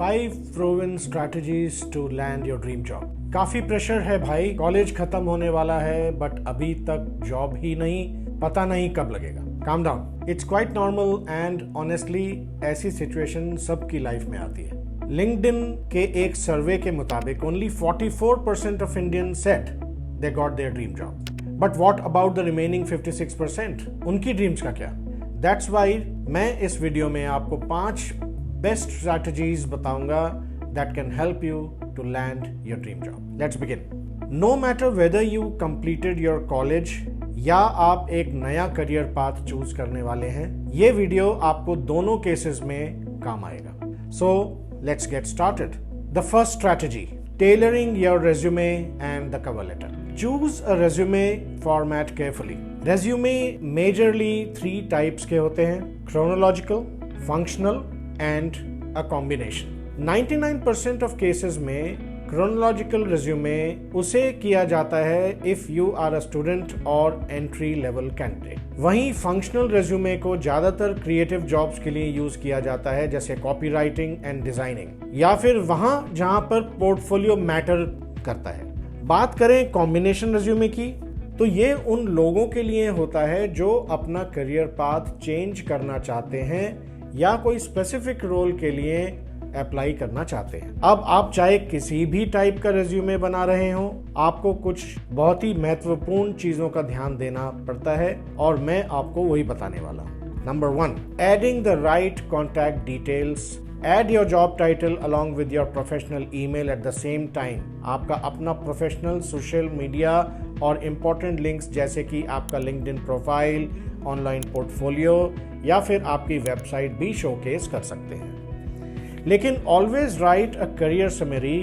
5 proven strategies to land your dream job। काफी pressure है भाई, कॉलेज खत्म होने वाला है बट अभी तक जॉब ही नहीं, पता नहीं कब लगेगा। Calm down, it's quite normal and honestly ऐसी सिचुएशन सबकी लाइफ में आती है। LinkedIn के एक सर्वे के मुताबिक only 44% of Indians said they got their dream job. But what about the remaining 56%? उनकी ड्रीम्स का क्या? That's why मैं इस वीडियो में आपको 5 बेस्ट स्ट्रैटेजीज बताऊंगा that can help you to land your dream job. Let's begin. No matter whether you completed your college या आप एक नया करियर पाथ चूज करने वाले हैं, ये वीडियो आपको दोनों केसेस में काम आएगा। So let's get started. The first strategy, tailoring your resume and the cover letter. Choose a resume format carefully. Resume majorly 3 types के होते हैं: chronological, functional and a combination. 99% of cases में chronological resume उसे किया जाता है if you are a student और entry level candidate. वहीं functional resume को ज़्यादातर creative jobs के लिए यूज किया जाता है, जैसे copywriting and designing, या फिर वहाँ जहाँ पर portfolio matter करता है। बात करें combination resume की, तो ये उन लोगों के लिए होता है जो अपना करियर पाथ चेंज करना चाहते हैं या कोई स्पेसिफिक रोल के लिए अप्लाई करना चाहते हैं। अब आप चाहे किसी भी टाइप का रिज्यूमे बना रहे हो, आपको कुछ बहुत ही महत्वपूर्ण चीजों का ध्यान देना पड़ता है और मैं आपको वही बताने वाला हूँ। Number 1, adding the right contact details. Add your job title along with your professional email at the same time. आपका अपना प्रोफेशनल सोशल मीडिया और इम्पोर्टेंट लिंक्स जैसे कि आपका लिंक्डइन प्रोफाइल, ऑनलाइन पोर्टफोलियो या फिर आपकी वेबसाइट भी शोकेस कर सकते हैं। लेकिन always right a career summary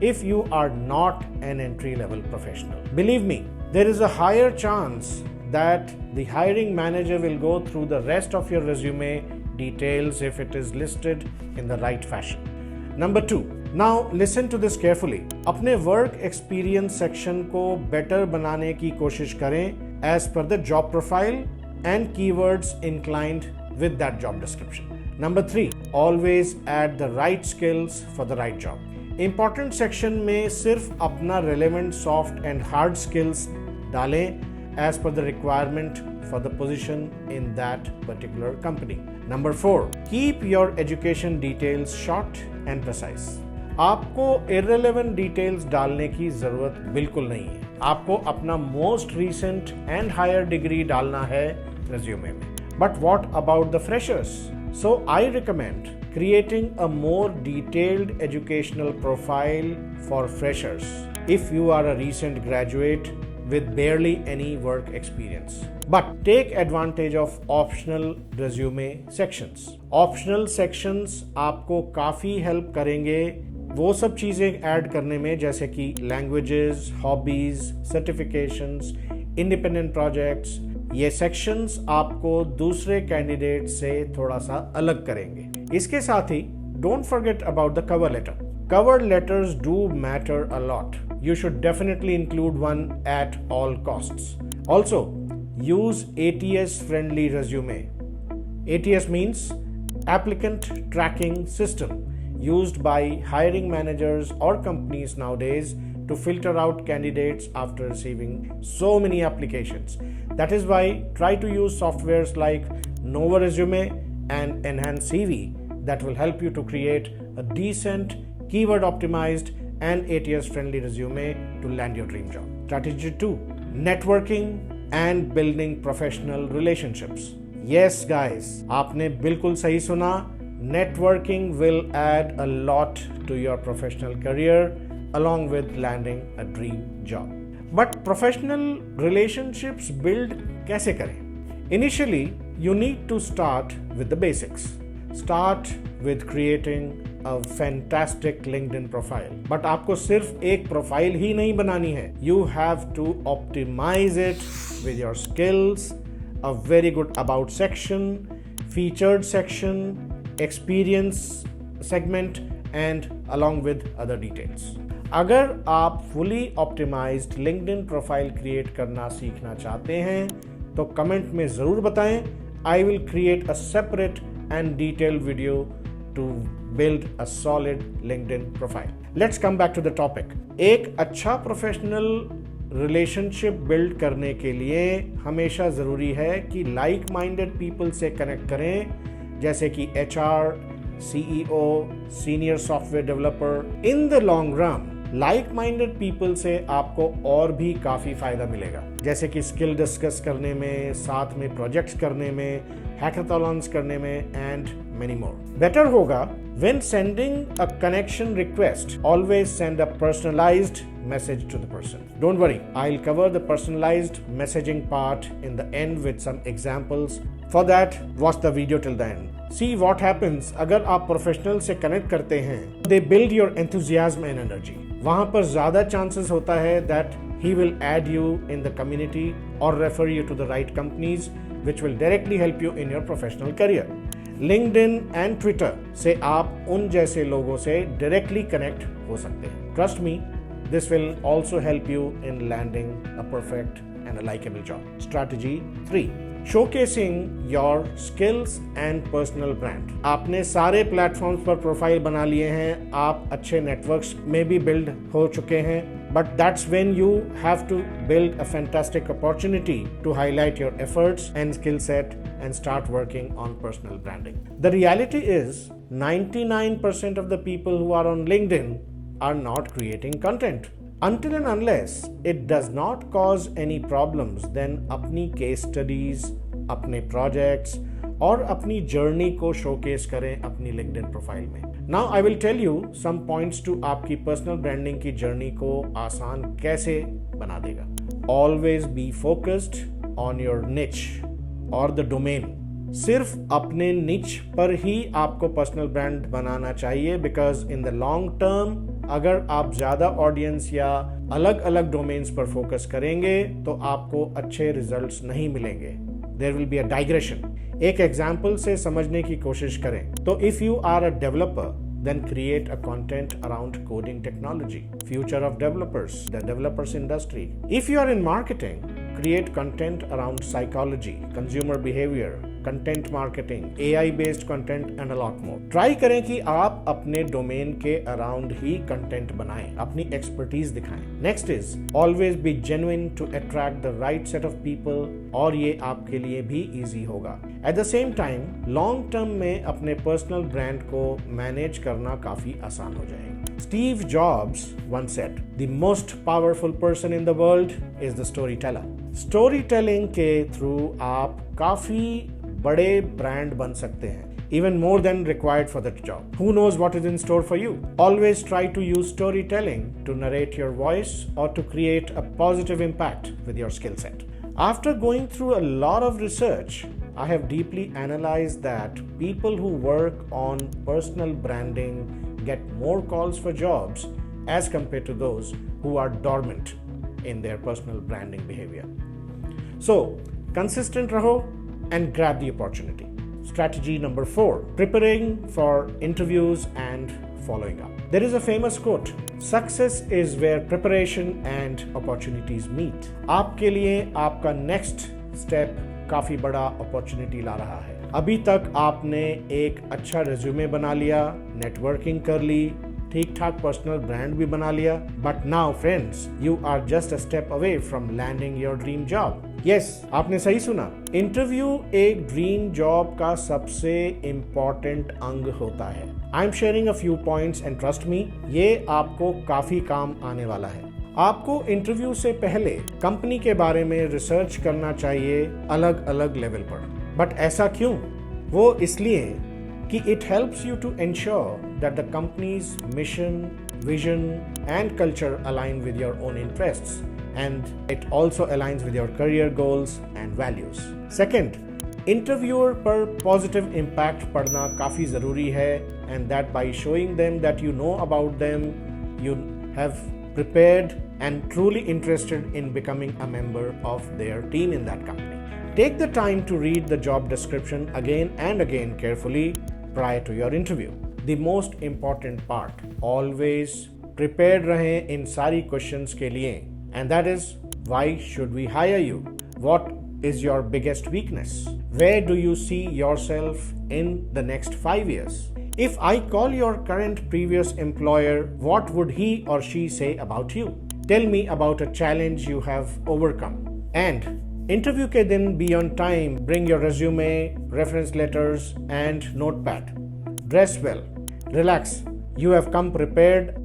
if you are not an entry level professional. Believe me, there is a higher chance that the hiring manager will go through the rest of your resume details if it is listed in the right fashion. Number 2, now listen to this carefully. अपने work experience section को better बनाने की कोशिश करें as per the job profile and keywords inclined with that job description. Number 3, always add the right skills for the right job. Important section में सिर्फ अपना relevant soft and hard skills डालें as per the requirement for the position in that particular company. Number 4, keep your education details short and precise. आपको irrelevant details डालने की जरूरत बिल्कुल नहीं है। आपको अपना most recent and higher degree डालना है resume में। But what about the freshers? So I recommend creating a more detailed educational profile for freshers if you are a recent graduate with barely any work experience. But take advantage of optional resume sections. Optional sections आपको काफ़ी help करेंगे वो सब चीज़ें add करने में, जैसे कि languages, hobbies, certifications, independent projects. ये सेक्शंस आपको दूसरे कैंडिडेट से थोड़ा सा अलग करेंगे। इसके साथ ही don't forget about the cover letter. Cover letters do matter a lot. You should definitely include one at all costs. Also, use ATS friendly resume. ATS means applicant tracking system, used by hiring managers or companies nowadays to filter out candidates after receiving so many applications. That is why try to use softwares like Nova Resume and Enhance CV that will help you to create a decent, keyword optimized and ATS friendly resume to land your dream job. Strategy 2, networking and building professional relationships. Yes guys, आपने बिल्कुल सही सुना। Networking will add a lot to your professional career along with landing a dream job. But professional relationships build कैसे करें? Initially, you need to start with the basics. Start with creating a fantastic LinkedIn profile. But आपको सिर्फ एक profile ही नहीं बनानी है. You have to optimize it with your skills, a very good about section, featured section, experience segment and along with other details. अगर आप fully optimized LinkedIn profile create करना सीखना चाहते हैं तो कमेंट में ज़रूर बताएं. I will create a separate and detailed video to build a solid LinkedIn profile. Let's come back to the topic. एक अच्छा प्रोफेशनल रिलेशनशिप बिल्ड करने के लिए हमेशा ज़रूरी है कि लाइक माइंडेड पीपल से कनेक्ट करें, जैसे कि HR, CEO, senior software developer. In the long run like minded people से आपको और भी काफ़ी फ़ायदा मिलेगा, जैसे कि स्किल डिस्कस करने में, साथ में प्रोजेक्ट्स करने में, हैकाथॉन्स करने में एंड मेनी मोर। बेटर होगा when sending a connection request, always send a personalized message to the person. Don't worry, I'll cover the personalized messaging part in the end with some examples. For that, watch the video till the end. See what happens अगर आप professional से connect करते हैं, they build your enthusiasm and energy. वहाँ पर ज़्यादा chances होता है that he will add you in the community or refer you to the right companies which will directly help you in your professional career. LinkedIn and Twitter से आप उन जैसे लोगों से डायरेक्टली कनेक्ट हो सकते हैं। Trust me, this will also help you in landing a perfect and a likeable job. Strategy 3, showcasing your skills and personal brand. आपने सारे प्लेटफॉर्म्स पर प्रोफाइल बना लिए हैं, आप अच्छे नेटवर्क्स में भी बिल्ड हो चुके हैं, but that's when you have to build a fantastic opportunity to highlight your efforts and skill set and start working on personal branding. The reality is 99% of the people who are on LinkedIn are not creating content. Until and unless it does not cause any problems, then अपनी case studies, अपने projects और अपनी journey को showcase करें अपनी LinkedIn profile में। Now I will tell you some points to आपकी personal branding की जर्नी को आसान कैसे बना देगा। Always be focused on your niche or the domain. सिर्फ अपने निच पर ही आपको पर्सनल ब्रांड बनाना चाहिए, because in the long term अगर आप ज़्यादा ऑडियंस या अलग अलग डोमेन्स पर फोकस करेंगे तो आपको अच्छे रिजल्ट्स नहीं मिलेंगे। There will be a digression. एक एग्जाम्पल से समझने की कोशिश करें तो if you are a developer, then create a content around coding technology, future of developers, the developers industry. If you are in marketing, create content around psychology, consumer behavior, content marketing, AI based content and a lot more. Try करें कि आप अपने domain के around ही content बनाएं, अपनी expertise दिखाएं। Next is always be genuine to attract the right set of people, और ये आपके लिए भी इजी होगा। At the same time, long term में अपने पर्सनल ब्रांड को मैनेज करना काफी आसान हो जाएगा। Steve Jobs once said, "The most powerful person in the world is the storyteller." Storytelling के थ्रू आप काफी बड़े ब्रांड बन सकते हैं, even more than required for that job. Who knows what is in store for you? Always try to use storytelling to narrate your voice or to create a positive impact with your skill set. After going through a lot of research, I have deeply analyzed that people who work on personal branding get more calls for jobs as compared to those who are dormant in their personal branding behavior. So, consistent raho and grab the opportunity. Strategy number 4, preparing for interviews and following up. There is a famous quote, "Success is where preparation and opportunities meet." आपके लिए आपका next step काफी बड़ा opportunity ला रहा है। अभी तक आपने एक अच्छा रिज्यूमे बना लिया, नेटवर्किंग कर ली, ठीक ठाक पर्सनल ब्रांड भी बना लिया, but now friends, you are just a step away from landing your dream job. Yes, आपने सही सुना, इंटरव्यू एक ड्रीम जॉब का सबसे इंपॉर्टेंट अंग होता है। I am sharing a few points and trust me, ये आपको काफी काम आने वाला है। आपको इंटरव्यू से पहले कंपनी के बारे में रिसर्च करना चाहिए अलग अलग लेवल पर। बट ऐसा क्यों? वो इसलिए कि it helps you to ensure that the company's mission, vision and culture align with your own interests, and it also aligns with your career goals and values. Second, interviewer पर positive impact पढ़ना काफ़ी ज़रूरी है, and that by showing them that you know about them, you have prepared and truly interested in becoming a member of their team in that company. Take the time to read the job description again and again carefully prior to your interview. The most important part, always prepared रहें इन सारी questions के लिए, and that is, why should we hire you? What is your biggest weakness? Where do you see yourself in the next 5 years? If I call your current previous employer, what would he or she say about you? Tell me about a challenge you have overcome. And interview के दिन be on time, bring your resume, reference letters and notepad. Dress well, relax, you have come prepared.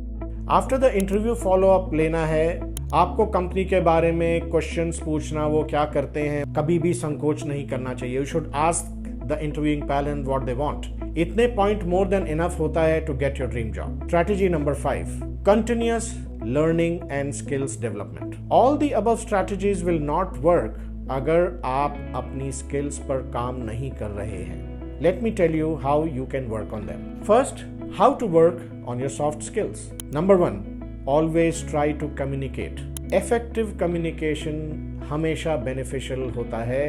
After the interview follow-up लेना है, आपको company के बारे में questions पूछना, वो क्या करते हैं, कभी भी संकोच नहीं करना चाहिए. You should ask the interviewing panel what they want. इतने पॉइंट more than enough होता है to get your dream job. Strategy number 5. Continuous learning and skills development. All the above strategies will not work अगर आप अपनी skills पर काम नहीं कर रहे हैं. Let me tell you how you can work on them. First, how to work on your soft skills. Number 1. Always try to communicate. Effective communication हमेशा beneficial होता है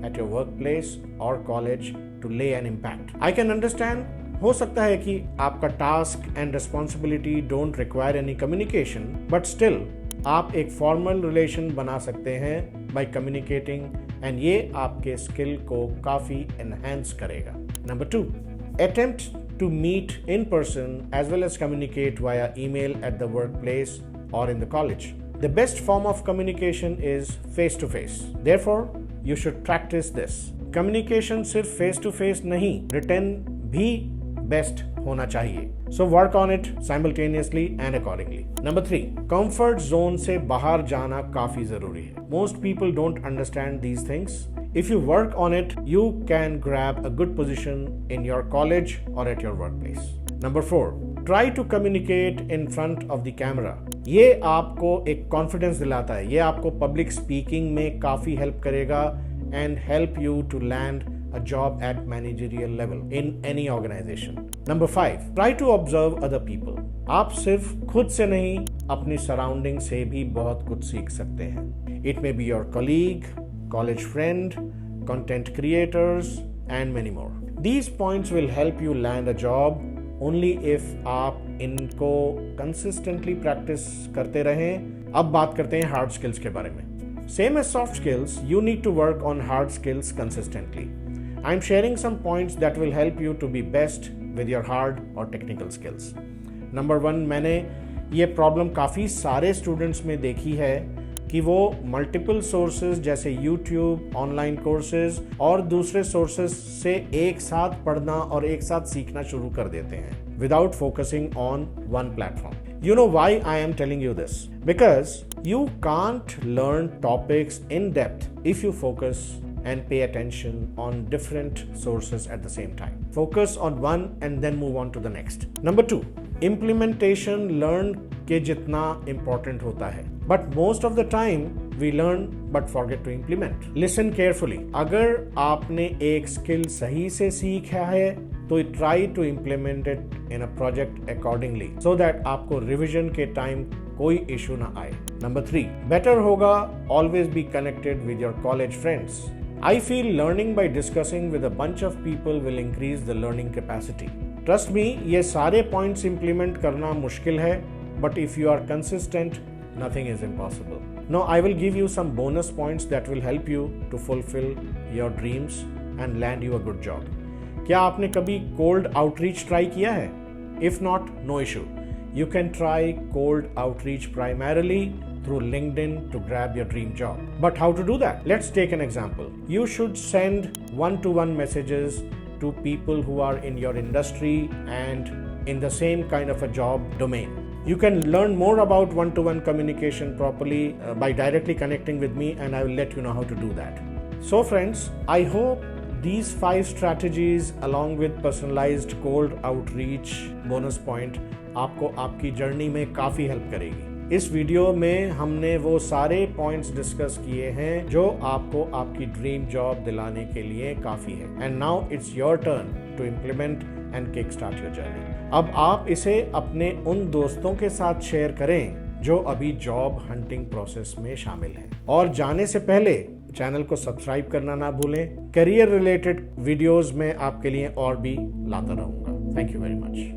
at your workplace or college to lay an impact. I can understand, हो सकता है कि आपका task and responsibility don't require any communication, but still आप एक formal relation बना सकते हैं by communicating and ये आपके skill को काफ़ी enhance करेगा. Number 2, attempt to meet in person as well as communicate via email at the workplace or in the college. The best form of communication is face to face. Therefore, you should practice this. Communication सिर्फ face to face नहीं, written भी best होना चाहिए. So work on it simultaneously and accordingly. Number 3, comfort zone से बाहर जाना काफी जरूरी है. Most people don't understand these things. If you work on it, you can grab a good position in your college or at your workplace. Number 4, try to communicate in front of the camera. ये आपको एक confidence दिलाता है. ये आपको public speaking में काफी help करेगा and help you to land a job at managerial level in any organization. Number 5, try to observe other people. आप सिर्फ खुद से नहीं, अपनी surrounding से भी बहुत कुछ सीख सकते हैं. It may be your colleague, college friend, content creators and many more. These points will help you land a job only if आप इनको consistently practice करते रहें. अब बात करते हैं hard skills के बारे में. Same as soft skills, you need to work on hard skills consistently. I'm sharing some points that will help you to be best with your hard or technical skills. Number 1, मैंने ये problem काफ़ी सारे students में देखी है कि वो multiple sources जैसे YouTube, ऑनलाइन कोर्सेज और दूसरे सोर्सेज से एक साथ पढ़ना और एक साथ सीखना शुरू कर देते हैं without focusing on one platform. You know why I am telling you this? Because you can't learn topics in depth if you focus and pay attention on different sources at the same time. Focus on one and then move on to the next. Number 2, implementation learn के जितना important होता है. But most of the time we learn but forget to implement. Listen carefully. अगर आपने एक skill सही से सीखा है तो try to implement it in a project accordingly so that आपको revision के time कोई issue ना आए. Number 3, better होगा always be connected with your college friends. I feel learning by discussing with a bunch of people will increase the learning capacity. Trust me, ये सारे points implement करना मुश्किल है, but if you are consistent, nothing is impossible. Now I will give you some bonus points that will help you to fulfill your dreams and land you a good job. क्या आपने कभी cold outreach try किया है? If not, no issue. You can try cold outreach primarily through LinkedIn to grab your dream job. But how to do that? Let's take an example. You should send one-to-one messages to people who are in your industry and in the same kind of a job domain. You can learn more about one-to-one communication properly by directly connecting with me, and I will let you know how to do that. So friends, I hope these 5 strategies along with personalized cold outreach bonus point आपको आपकी journey में काफ़ी help करेगी. इस video में हमने वो सारे पॉइंट्स डिस्कस किए हैं जो आपको आपकी ड्रीम जॉब दिलाने के लिए काफ़ी है. And now it's your turn to implement and kick start your journey. अब आप इसे अपने उन दोस्तों के साथ शेयर करें जो अभी जॉब हंटिंग प्रोसेस में शामिल हैं. और जाने से पहले चैनल को सब्सक्राइब करना ना भूलें. करियर रिलेटेड वीडियोस में आपके लिए और भी लाता रहूंगा. Thank you very much.